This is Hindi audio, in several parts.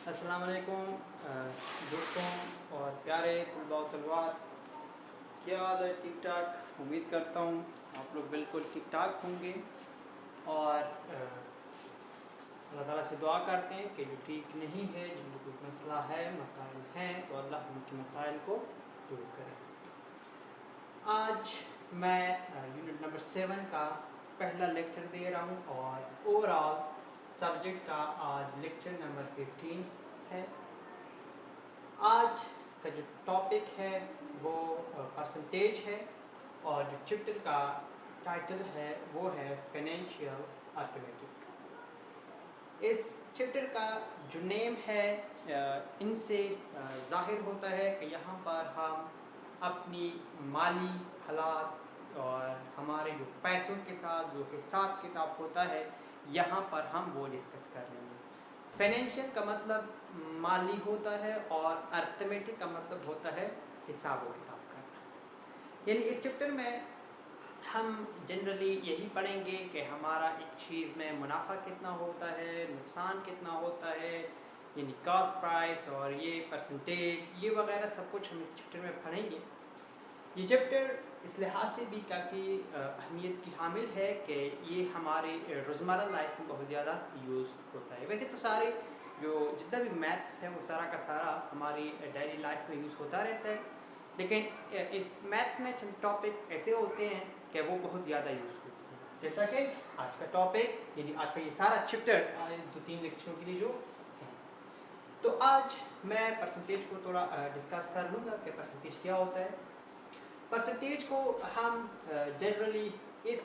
अस्सलाम वालेकुम दोस्तों और प्यारे तलबा व तलबात, क्या हाल है? ठीक ठाक। उम्मीद करता हूँ आप लोग बिल्कुल ठीक ठाक होंगे और अल्लाह ताला से दुआ करते हैं कि जो ठीक नहीं है, जिनको कोई मसला है, मसाइल हैं, तो अल्लाह उनके मसाइल को दूर करे। आज मैं यूनिट नंबर 7 का पहला लेक्चर दे रहा हूँ और ओवरऑल सब्जेक्ट का आज लेक्चर नंबर 15 है। आज का जो टॉपिक है वो परसेंटेज है और जो चैप्टर का टाइटल है वो है फाइनेंशियल अर्थमेटिक। इस चैप्टर का जो नेम है इनसे जाहिर होता है कि यहाँ पर हम अपनी माली हालात और हमारे जो पैसों के साथ जो हिसाब किताब होता है यहाँ पर हम वो डिस्कस कर लेंगे। फाइनेंशियल का मतलब माली होता है और अर्थमेटिक का मतलब होता है हिसाब व किताब करना। यानी इस चैप्टर में हम जनरली यही पढ़ेंगे कि हमारा एक चीज़ में मुनाफा कितना होता है, नुकसान कितना होता है, यानी कॉस्ट प्राइस और ये परसेंटेज, ये वगैरह सब कुछ हम इस चैप्टर में पढ़ेंगे। ये चैप्टर इस लिहाज से भी काफ़ी अहमियत की हामिल है कि ये हमारे रोज़मर्रा लाइफ में बहुत ज़्यादा यूज़ होता है। वैसे तो सारे जो जितना भी मैथ्स है वो सारा का सारा हमारी डेली लाइफ में यूज़ होता रहता है, लेकिन इस मैथ्स में चंद टॉपिक्स ऐसे होते हैं कि वो बहुत ज़्यादा यूज़ होते हैं। जैसा कि आज का टॉपिक, यानी आज का ये सारा चैप्टर 2-3 लेक्चरों के लिए जो है। तो आज मैं परसेंटेज को थोड़ा डिस्कस कर लूँगा कि परसेंटेज क्या होता है। परसेंटेज को हम जनरली इस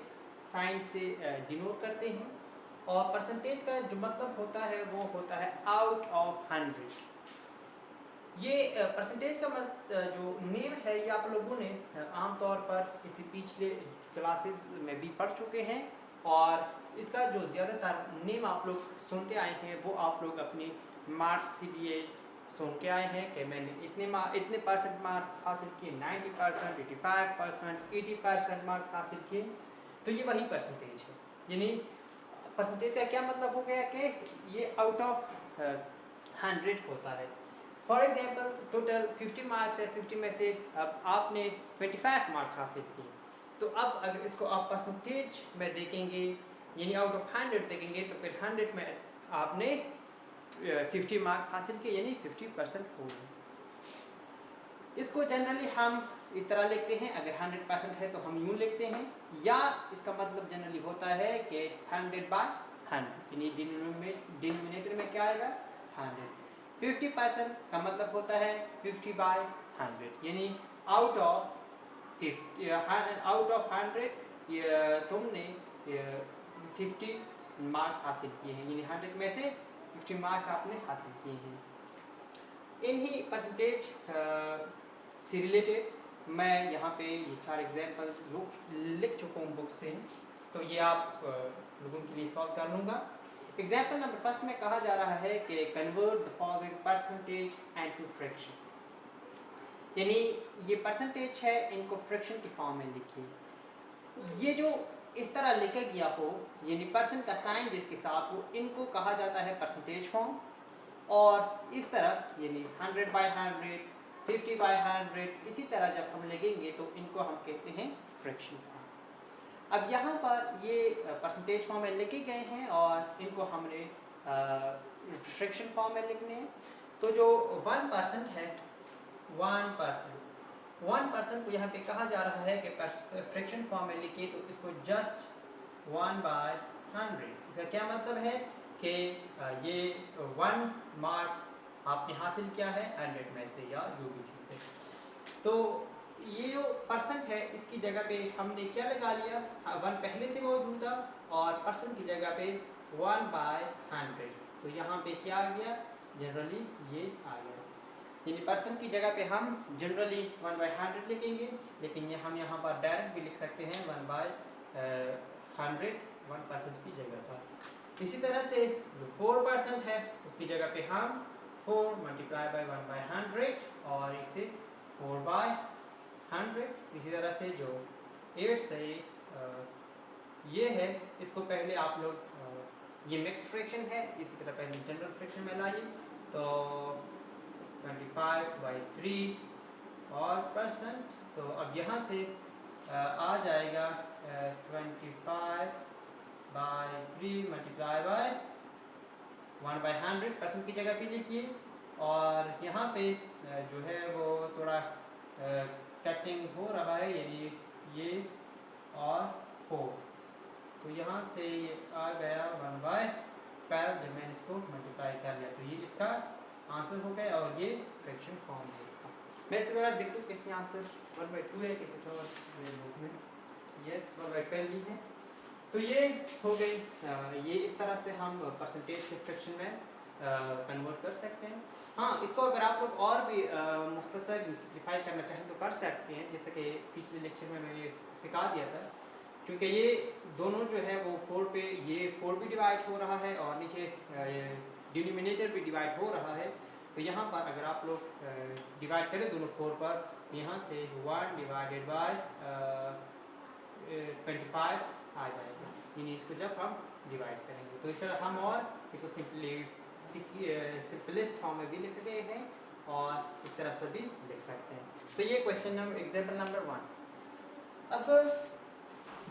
साइन से डिनोट करते हैं और परसेंटेज का जो मतलब होता है वो होता है आउट ऑफ 100। ये परसेंटेज का जो नेम है ये आप लोगों ने आमतौर पर इसी पिछले क्लासेस में भी पढ़ चुके हैं और इसका जो ज़्यादातर नेम आप लोग सुनते आए हैं वो आप लोग अपने मार्क्स के लिए सुन के आए हैं कि मैंने इतने परसेंट मार्क्स हासिल किए, 90%, 85%, 80% मार्क्स हासिल किए। तो ये वही परसेंटेज है। यानी परसेंटेज का क्या मतलब हो गया कि ये आउट ऑफ 100 होता है। फॉर एग्जाम्पल टोटल 50 मार्क्स है, 50 में से अब आपने 25 मार्क्स हासिल किए, तो अब अगर इसको आप परसेंटेज में देखेंगे यानी आउट ऑफ 100 देखेंगे तो फिर 100 में आपने 50 मार्क्स हासिल किए यानी 50% हो गए। इसको जनरली हम इस तरह लिखते हैं, अगर 100% है तो हम यूँ लिखते हैं, या इसका मतलब जनरली होता है कि 100/100 यानी डिनोमिनेटर में क्या आएगा 100। 50% का मतलब होता है 50/100 यानी आउट ऑफ 100 तुमने 50 मार्क्स हासिल किए हैं, यानी 100 में से 50 मार्क्स आपने हासिल किए हैं। इन्हीं परसेंटेज से रिलेटेड मैं यहाँ पे ये 4 एग्जाम्पल्स लिख चुका हूँ बुक से, तो ये आप लोगों के लिए सॉल्व कर लूँगा। एग्जाम्पल नंबर फर्स्ट में कहा जा रहा है कि convert the following percentage into fraction, यानी ये परसेंटेज है इनको फ्रैक्शन की फॉर्म में लिखिए। ये जो इस तरह लिखा गया हो यानी परसेंट का साइन जिसके साथ हो, इनको कहा जाता है परसेंटेज फॉर्म। और इस तरह यानी 100/100, 50/100, इसी तरह जब हम लिखेंगे तो इनको हम कहते हैं फ्रैक्शन फॉर्म। अब यहाँ पर ये परसेंटेज फॉर्म में लिखे गए हैं और इनको हमने फ्रैक्शन फॉर्म में लिखने हैं। तो जो 1% है, 1% को यहाँ पे कहा जा रहा है कि फ्रैक्शन फॉर्म में लिखिए तो इसको जस्ट 1/100। इसका क्या मतलब है कि ये 1 मार्क्स आपने हासिल किया है 100 में से या जो भी चीज़ है। तो ये जो परसेंट है इसकी जगह पे हमने क्या लगा लिया, 1 पहले से मौजूद था और परसेंट की जगह पे 1/100। तो यहाँ पे क्या आ गया, जनरली ये आ गया। यानी परसेंट की जगह पे हम जनरली 1/100 लिखेंगे, लेकिन ये हम यहाँ पर डायरेक्ट भी लिख सकते हैं 1/100 1% की जगह पर। इसी तरह से जो 4% है उसकी जगह पे हम 4 × 1/100 और इसे 4/100। इसी तरह से जो 8 से ये है, इसको पहले आप लोग ये मिक्स्ड फ्रैक्शन है, इसी तरह पहले जनरल फ्रैक्शन में लाइए तो 25/3 और परसेंट, तो अब यहाँ से आ जाएगा 25/3 मल्टीप्लाई बाय 1/100 परसेंट की जगह पे लिखिए। और यहाँ पे जो है वो थोड़ा कटिंग हो रहा है, यानी ये और 4, तो यहाँ से ये आ गया 1/12 जब मैंने इसको मल्टीप्लाई कर लिया, तो ये इसका आंसर हो गया और ये फ्रैक्शन फॉर्म है इसका। मैं इसके बाद देखूँ कि इसमें आंसर 1/2 है कि कुछ और मेरे बुक में। यस, 1/12 ही है। तो ये हो गई, ये इस तरह से हम परसेंटेज से फ्रैक्शन में कन्वर्ट कर सकते हैं। हाँ, इसको अगर आप लोग और भी मुख्तसर सिंप्लीफाई करना चाहें तो कर सकते हैं, जैसे कि पिछले लेक्चर में मैंने सिखा दिया था। क्योंकि ये दोनों जो है वो 4 पे, ये 4 भी डिवाइड हो रहा है और नीचे डिनोमिनेटर भी डिवाइड हो रहा है। तो यहाँ पर अगर आप लोग डिवाइड करें दोनों 4 पर, यहाँ से 1/25 आ जाएगा, यानी इसको जब हम डिवाइड करेंगे। तो इस तरह हम और इसको सिंपलेस्ट फॉर्म में भी लिख सकते हैं और इस तरह से भी लिख सकते हैं। तो ये क्वेश्चन नंबर एग्जाम्पल नंबर 1। अब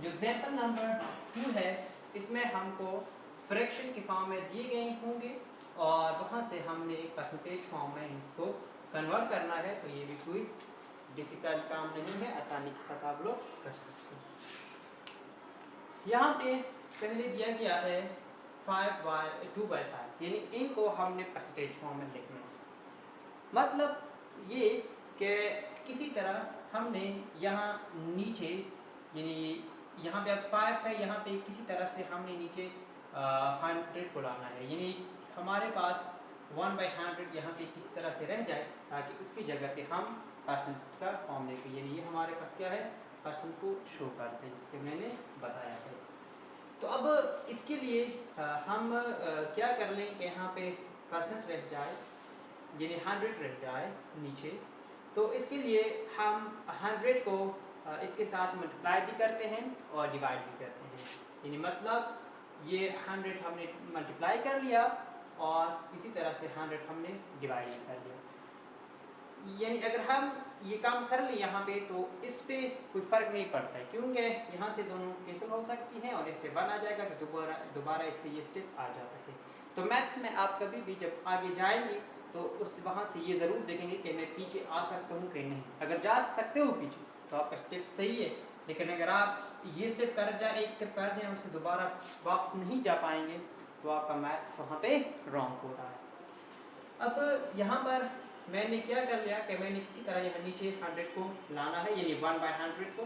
जो एग्जाम्पल नंबर 2 है, इसमें हमको फ्रैक्शन की फॉर्म में दिए गए होंगे और वहाँ से हमने एक परसेंटेज फॉर्म में इसको कन्वर्ट करना है। तो ये भी कोई डिफिकल्ट काम नहीं है, आसानी के साथ आप लोग कर सकते हैं। यहाँ पे पहले दिया गया है 2/5, यानी इनको हमने परसेंटेज फॉर्म में लिखना है। मतलब ये कि किसी तरह हमने यहाँ नीचे, यानी यहाँ पे अब 5 है, यहाँ पे किसी तरह से हमने नीचे 100 को लाना है, यानी हमारे पास 1/100 यहाँ पे किसी तरह से रह जाए ताकि उसकी जगह पे हम परसेंट का फॉर्म लेके, यानी ये हमारे पास क्या है, परसेंट को शो करते हैं, जिसके मैंने बताया है। तो अब इसके लिए हम क्या कर लें कि यहाँ पे परसेंट रह जाए, यानी 100 रह जाए नीचे। तो इसके लिए हम 100 को इसके साथ मल्टीप्लाई भी करते हैं और डिवाइड भी करते हैं, यानी मतलब ये 100 हमने मल्टीप्लाई कर लिया और इसी तरह से 100 हमने डिवाइड भी कर लिया। यानी अगर हम ये काम कर लें यहाँ पे, तो इस पे कोई फ़र्क नहीं पड़ता है, क्योंकि यहाँ से दोनों कैंसिल हो सकती हैं और इससे 1 आ जाएगा, तो दोबारा इससे ये स्टेप आ जाता है। तो मैथ्स में आप कभी भी जब आगे जाएंगे तो उस वहाँ से ये ज़रूर देखेंगे कि मैं पीछे आ सकता हूँ कि नहीं। अगर जा सकते हो पीछे तो आपका स्टेप सही है, लेकिन अगर आप ये स्टेप कर जाए, एक स्टेप कर जाए, उससे दोबारा वापस नहीं जा पाएंगे, तो आपका मैथ्स वहाँ पे रॉन्ग हो रहा है। अब यहाँ पर मैंने क्या कर लिया कि मैंने किसी तरह यहाँ नीचे 100 को लाना है, यानी 1/100 को।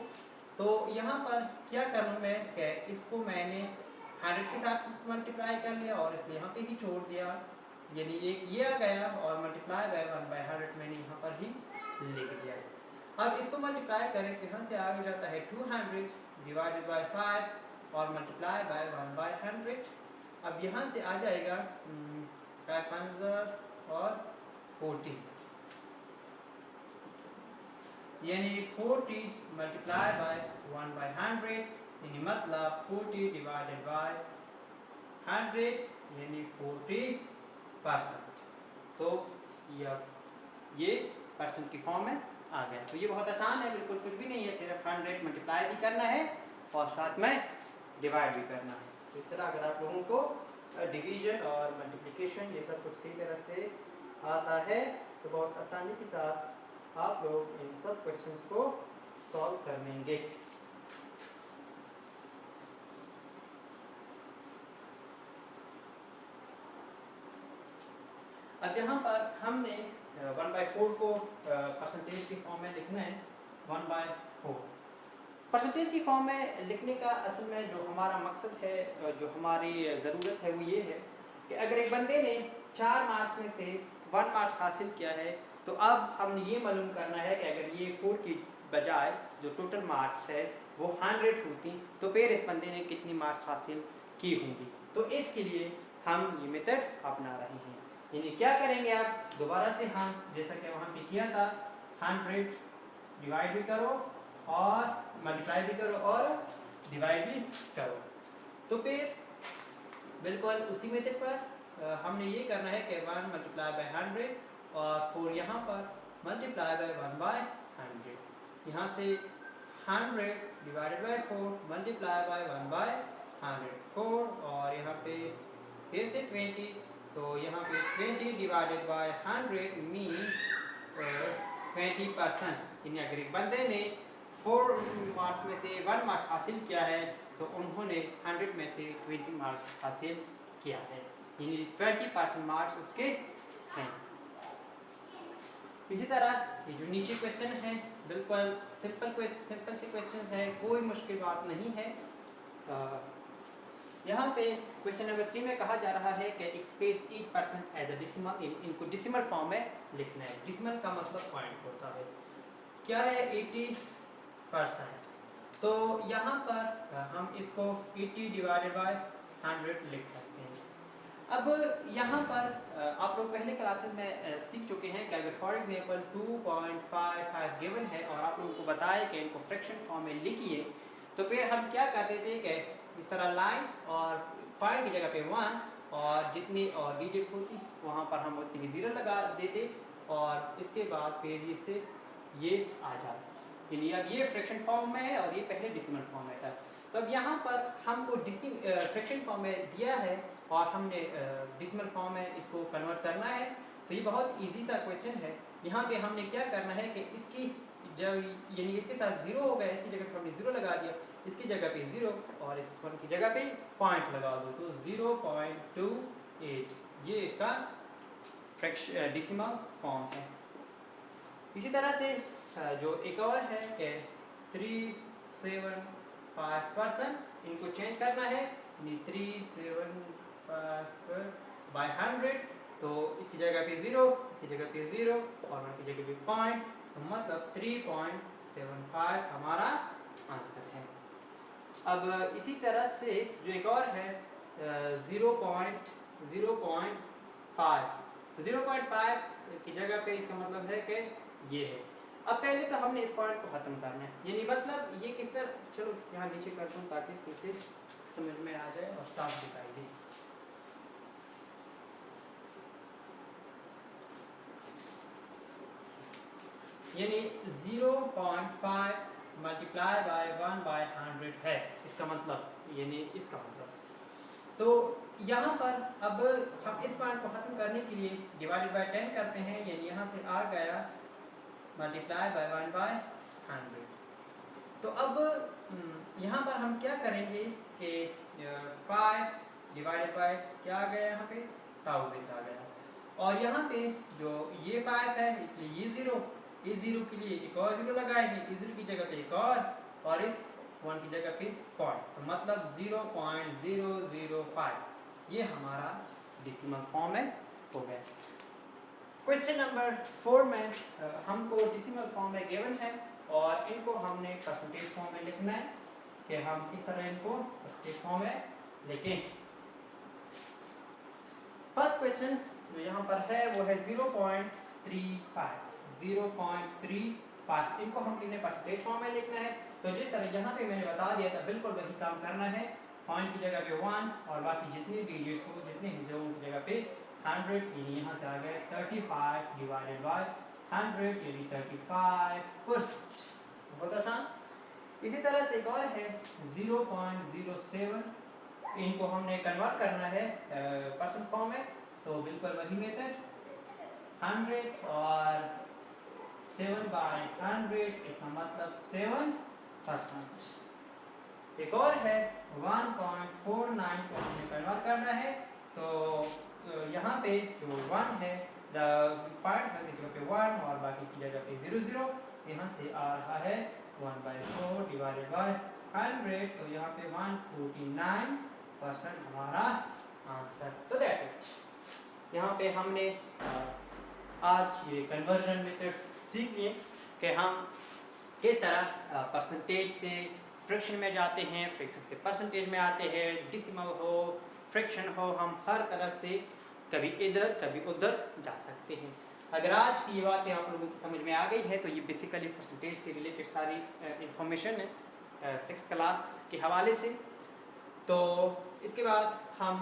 तो यहाँ पर क्या करूँ मैं कि इसको मैंने 100 के साथ मल्टीप्लाई कर लिया और इसको यहाँ पे ही छोड़ दिया, यानी एक ये आ गया और मल्टीप्लाई बाय 1/100 मैंने यहाँ पर ही लिख दिया। अब इसको मल्टीप्लाई करें तो यहाँ से आगे जाता है 200 डिवाइडेड बाय 5 और मल्टीप्लाई बाय 1/100। अब यहाँ से आ जाएगा 5 और 40, यानी 40 मल्टीप्लाई बाय 1/100, यानी मतलब 40 डिवाइडेड बाय 100, यानी 40%। तो ये परसेंट की फॉर्म में आ गया। तो ये बहुत आसान है, बिल्कुल कुछ भी नहीं है, सिर्फ 100 मल्टीप्लाई भी करना है और साथ में डिवाइड भी करना है। तो इस तरह अगर आप लोगों को डिवीजन और मल्टीप्लिकेशन ये सब कुछ सही तरह से आता है तो बहुत आसानी के साथ आप लोग इन सब क्वेश्चंस को सॉल्व कर लेंगे। अब यहाँ पर हमने 1/4 को परसेंटेज की फॉर्म में लिखना है। 1/4 परसेंटेज की फॉर्म में लिखने का असल में जो हमारा मकसद है, जो हमारी ज़रूरत है, वो ये है कि अगर एक बंदे ने 4 मार्क्स में से 1 मार्क्स हासिल किया है, तो अब हमने ये मालूम करना है कि अगर ये 4 की बजाय जो टोटल मार्क्स है वो 100 होती, तो फिर इस बंदे ने कितनी मार्क्स हासिल की होंगी। तो इसके लिए हम ये मेथड अपना रहे हैं, यानी क्या करेंगे आप दोबारा से, हम जैसा कि वहाँ पे किया था, 100 डिवाइड भी करो और मल्टीप्लाई भी करो और डिवाइड भी करो। तो फिर बिल्कुल उसी मेथड पर हमने ये करना है कि 1 मल्टीप्लाई बाय 100 और 4 यहाँ पर मल्टीप्लाई बाय 1 बाय 100। यहाँ से 100 divided by 4 multiply by 1 by 100 4 और यहाँ पे फिर से 20, तो यहाँ पे 20 डिवाइडेड बाय 100 मीन्स 20%। यानी अगर एक बंदे ने 4 मार्क्स में से 1 मार्क्स हासिल किया है तो उन्होंने 100 में से 20 मार्क्स हासिल किया है, यानी 20% मार्क्स उसके हैं। इसी तरह ये जो नीचे क्वेश्चन है बिल्कुल सिंपल सी क्वेश्चन है, कोई मुश्किल बात नहीं है। यहाँ पे क्वेश्चन नंबर 3 में कहा जा रहा है कि express each percent as a decimal, इनको डेसिमल फॉर्म में लिखना है। डेसिमल का मतलब पॉइंट होता है। क्या है 80%, तो यहाँ पर हम इसको 80 डिवाइडेड बाय 100 लिख सकते हैं। अब यहाँ पर आप लोग पहले क्लासेस में सीख चुके हैं कि अगर फॉर एग्जांपल 2.55 गिवन है और आप लोगों को बताया कि इनको फ्रैक्शन फॉर्म में लिखिए, तो फिर हम क्या करते थे कि इस तरह लाइन और पॉइंट की जगह पे 1 और जितनी और डिजिट्स होती वहाँ पर हम उतनी 0 लगा देते और इसके बाद फिर इससे ये आ जाता। यानी अब ये फ्रैक्शन फॉर्म में है और ये पहले डेसिमल फॉर्म में था। तो अब यहाँ पर हमको फ्रैक्शन फॉर्म में दिया है और हमने डेसिमल फॉर्म में इसको कन्वर्ट करना है। तो ये बहुत इजी सा क्वेश्चन है। यहाँ पे हमने क्या करना है कि इसकी जब यानी इसके साथ 0 हो गया, इसकी जगह पे हमने 0 लगा दिया, इसकी जगह पे 0 और इस 1 की जगह पे पॉइंट लगा दो, तो 0.28 ये इसका डेसिमल फॉर्म है। इसी तरह से जो एक और है कि 375%, इनको चेंज करना है, 375 बाय 100, तो इसकी जगह पे 0, इसकी जगह पे 0 और 1 की जगह पे पॉइंट, तो मतलब 3.75 हमारा आंसर है। अब इसी तरह से जो एक और है 0.05, तो 0.5 की जगह पे इसका मतलब है कि ये है। अब पहले तो हमने इस पॉइंट को ख़त्म करना है, यानी मतलब ये किस तरह, चलो यहाँ नीचे कर दूँ ताकि इसे समझ में आ जाए और साफ दिखाई दे। यानी 0.5 मल्टीप्लाई बाय 1 बाय 100 है इसका मतलब, यानी इसका मतलब। तो यहाँ पर अब हम इस पॉइंट को ख़त्म करने के लिए डिवाइडेड बाय 10 करते हैं, यानी यहाँ से आ गया मल्टीप्लाई बाय 1 बाय 100। तो अब यहाँ पर हम क्या करेंगे कि 5 डिवाइडेड बाय क्या आ गया, यहाँ पे 1000 आ गया, और यहाँ पे जो ये 5 है इसलिए ये 0, इस 0 के लिए एक और 0 लगाएंगे, इस 0 की जगह पे एक और इस 1 की जगह पे पॉइंट, तो मतलब 0.005 ये हमारा डेसिमल फॉर्म में हो गया। क्वेश्चन नंबर 4 में हमको डेसिमल फॉर्म में गिवन है और इनको हमने परसेंटेज फॉर्म में लिखना है कि हम किस तरह इनको परसेंटेज फॉर्म में लिखें। फर्स्ट क्वेश्चन जो यहाँ पर है वो है 0.35, इनको हम लिखने परसेंटेज फॉर्म में लिखना है। तो जिस तरह यहाँ पे मैंने बता दिया था बिल्कुल वही काम करना है, पॉइंट की जगह पे 1 और बाकी जितनी डिजिट्स हो, जितने हिस्से हो उनकी जगह पे 100, यानी यहाँ से आ गया 35 डिवाइडेड बाय 100 यानी 35%, बहुत आसान। इसी तरह से एक और है 0.07, इनको हमने कन्वर्ट करना है परसेंट फॉर्म में, तो बिल्कुल वही मेथड 100 और 7 बाय 100 इसका मतलब 7%। एक और है 1.49 को हमें कन्वर्ट करना है, तो यहाँ पे जो 1 है पॉइंट की जगह पे 1 और बाकी की जगह पे 00, यहाँ से आ रहा है 1/4 डिवाइडेड बाय 100, तो यहाँ पे 149% हमारा आंसर। तो दैट्स इट। यहाँ पे हमने आज ये कन्वर्जन मेथड्स सीख लिए कि हम किस तरह परसेंटेज से फ्रैक्शन में जाते हैं, फ्रैक्शन से परसेंटेज में आते हैं, डेसिमल हो, फ्रैक्शन हो, हम हर तरफ से कभी इधर कभी उधर जा सकते हैं। अगर आज की ये बातें आप लोगों की समझ में आ गई है तो ये बेसिकली परसेंटेज से रिलेटेड सारी इंफॉर्मेशन है 6th क्लास के हवाले से। तो इसके बाद हम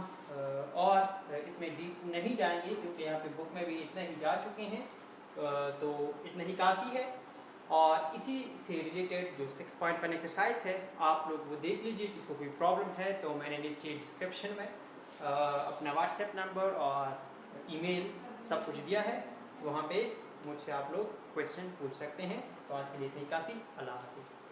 और इसमें डीप नहीं जाएंगे, क्योंकि यहाँ पे बुक में भी इतना ही जा चुके हैं, तो इतना ही काफ़ी है। और इसी से रिलेटेड जो 6.1 एक्सरसाइज है, आप लोग वो देख लीजिए। किसी को कोई प्रॉब्लम है तो मैंने नीचे डिस्क्रिप्शन में अपना व्हाट्सएप नंबर और ईमेल सब कुछ दिया है, वहाँ पे मुझसे आप लोग क्वेश्चन पूछ सकते हैं। तो आज के लिए इतनी काफ़ी। अल्लाह हाफिज़।